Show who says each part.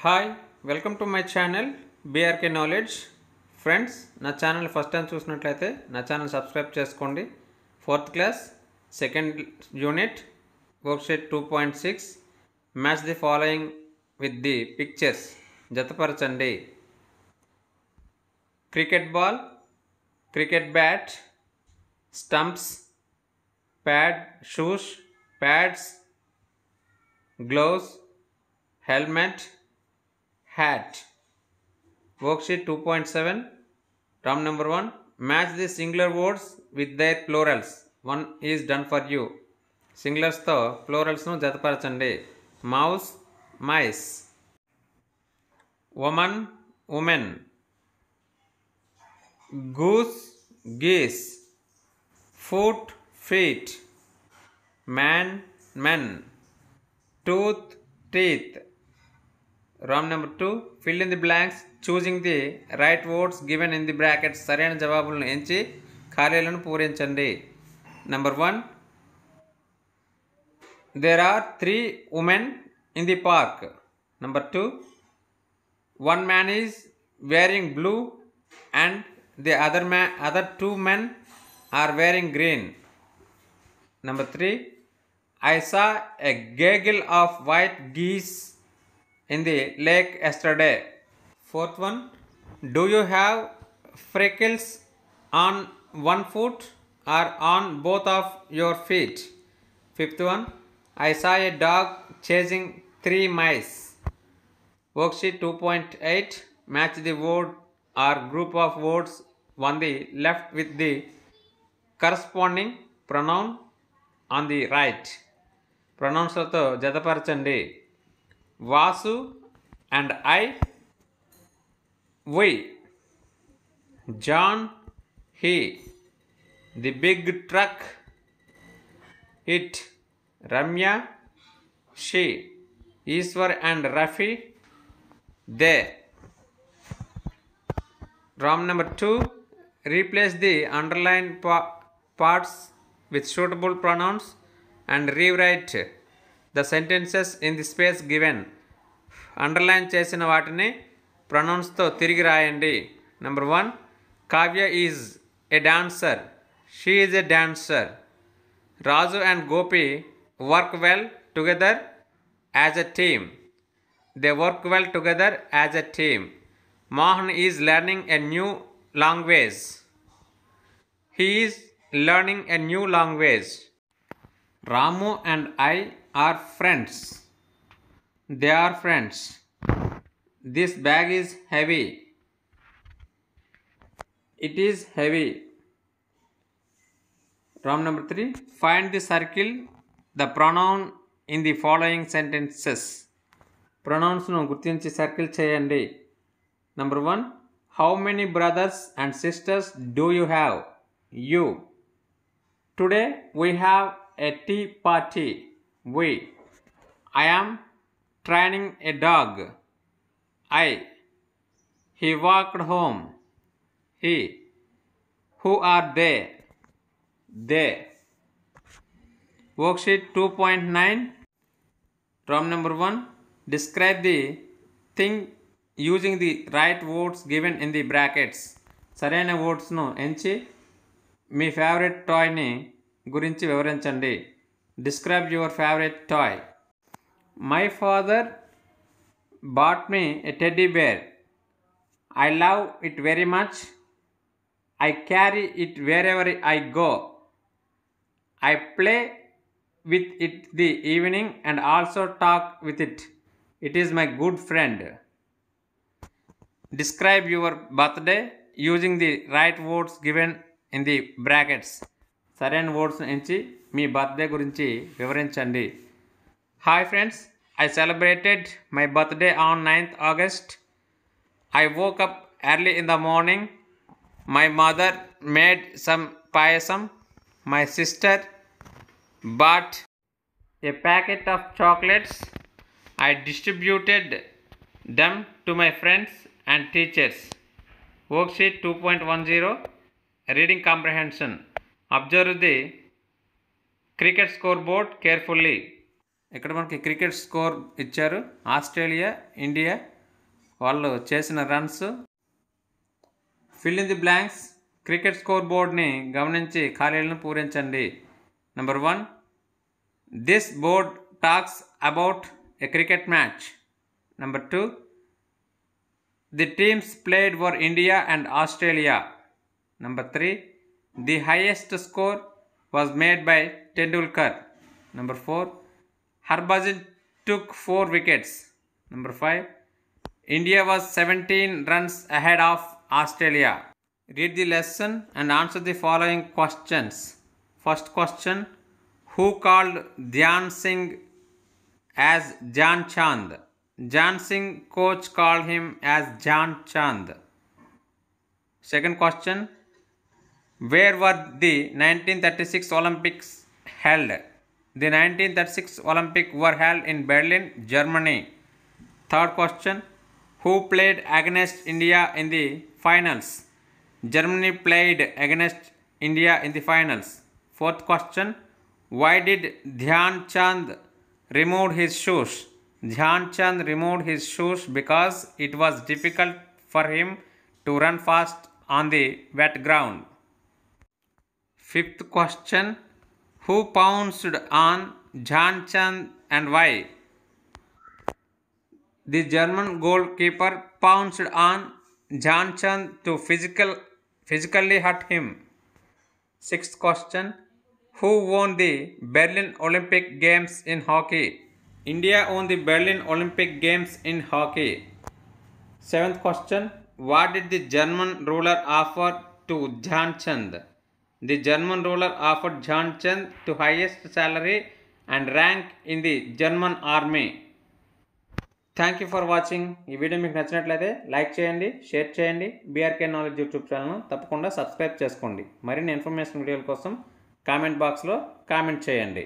Speaker 1: Hi welcome to my channel BRK knowledge. Friends, నా channel first time చూసినట్లయితే నా channel subscribe చేసుకోండి. 4th class second unit worksheet 2.6 match the following with the pictures. జతపరచండి. Cricket ball, cricket bat, stumps, pad, shoes, pads, gloves, helmet, hat. Worksheet 2.7 term number 1, match the singular words with their plurals. One is done for you. Singulars తో plurals ను జతపరచండి. mouse, mice, woman, women, goose, geese, foot, feet, man, men, tooth, teeth. Round number 2, fill in the blanks choosing the right words given in the brackets. సరైన జవాబులను ఎంచి ఖాళీలను పూరించండి. Number 1, there are 3 women in the park. Number 2, one man is wearing blue and the other 2 men are wearing green. Number 3, I saw a gaggle of white geese in the lake yesterday. 4th one, do you have freckles on one foot or on both of your feet? 5th one, I saw a dog chasing 3 mice. Worksheet 2.8, match the word or group of words on the left with the corresponding pronoun on the right. Pronouns లతో జతపరచండి. Vasu and I, we. John, he. The big truck, it. Ramya, she. Iswar and Rafi, they. Round number 2, replace the underlined parts with suitable pronouns and rewrite the sentences in the space given. Underline చేసిన వాటిని ప్రొనౌన్స్తో తిరిగి రాయండి. Number 1, Kavya is a dancer. She is a dancer. Raju and Gopi work well together as a team. They work well together as a team. Mohan is learning a new language. He is learning a new language. Ramu and I are friends. They are friends. This bag is heavy. It is heavy. Round number 3, find the circle the pronoun in the following sentences. Pronouns ను గుర్తించి circle చేయండి. Number 1, how many brothers and sisters do you have? You. Today we have a tea party. We. I am training a dog. I. He walked home. He. Who are they? They. Worksheet 2.9, term number 1, describe the thing using the right words given in the brackets. సరైన వర్డ్స్ను ఎంచి మీ favourite టాయ్ని గురించి వివరించండి. Describe your favorite toy. My father bought me a teddy bear. I love it very much. I carry it wherever I go. I play with it the evening and also talk with it. It is my good friend. Describe your birthday using the right words given in the brackets. సరైన words ఎంచి మీ birthday గురించి వివరించండి. Hi friends, I celebrated my birthday on 9th August. I woke up early in the morning. My mother made some payasam. My sister bought a packet of chocolates. I distributed them to my friends and teachers. Worksheet 2.10, reading comprehension. Observe the cricket scoreboard carefully. ఇక్కడ మనకి cricket score ఇచ్చారు. Australia, India వాళ్ళు చేసిన runs. Fill in the blanks. Cricket score బోర్డ్ని గమనించి ఖాళీలను పూరించండి. Number 1, this board talks about a cricket match. Number 2, the teams played for India and Australia. Number 3, the highest score was made by Tendulkar. Number 4, Harbhajan took 4 wickets. Number 5, India was 17 runs ahead of Australia. Read the lesson and answer the following questions. First question, who called Dhyan Singh as Dhyan Chand? Dhyan Singh coach called him as Dhyan Chand. Second question, where were the 1936 Olympics held? The 1936 Olympics were held in Berlin, Germany. Third question, who played against India in the finals? Germany played against India in the finals. Fourth question, why did Dhyan Chand remove his shoes? Dhyan Chand removed his shoes because it was difficult for him to run fast on the wet ground. Fifth question, who pounced on Dhyan Chand and why? The German goalkeeper pounced on Dhyan Chand to physically hurt him. Sixth question, who won the Berlin Olympic Games in hockey? India won the Berlin Olympic Games in hockey. Seventh question, what did the German ruler offer to Dhyan Chand? The German ruler offered Dhyan Chand to highest salary and rank in the German army. Thank you for watching. ఈ video మీకు నచ్చినట్లయితే like చేయండి, share చేయండి. BRK knowledge YouTube ఛానల్ను తప్పకుండా subscribe చేసుకోండి. మరిన్ని information వీడియోల కోసం కామెంట్ బాక్స్లో కామెంట్ చేయండి.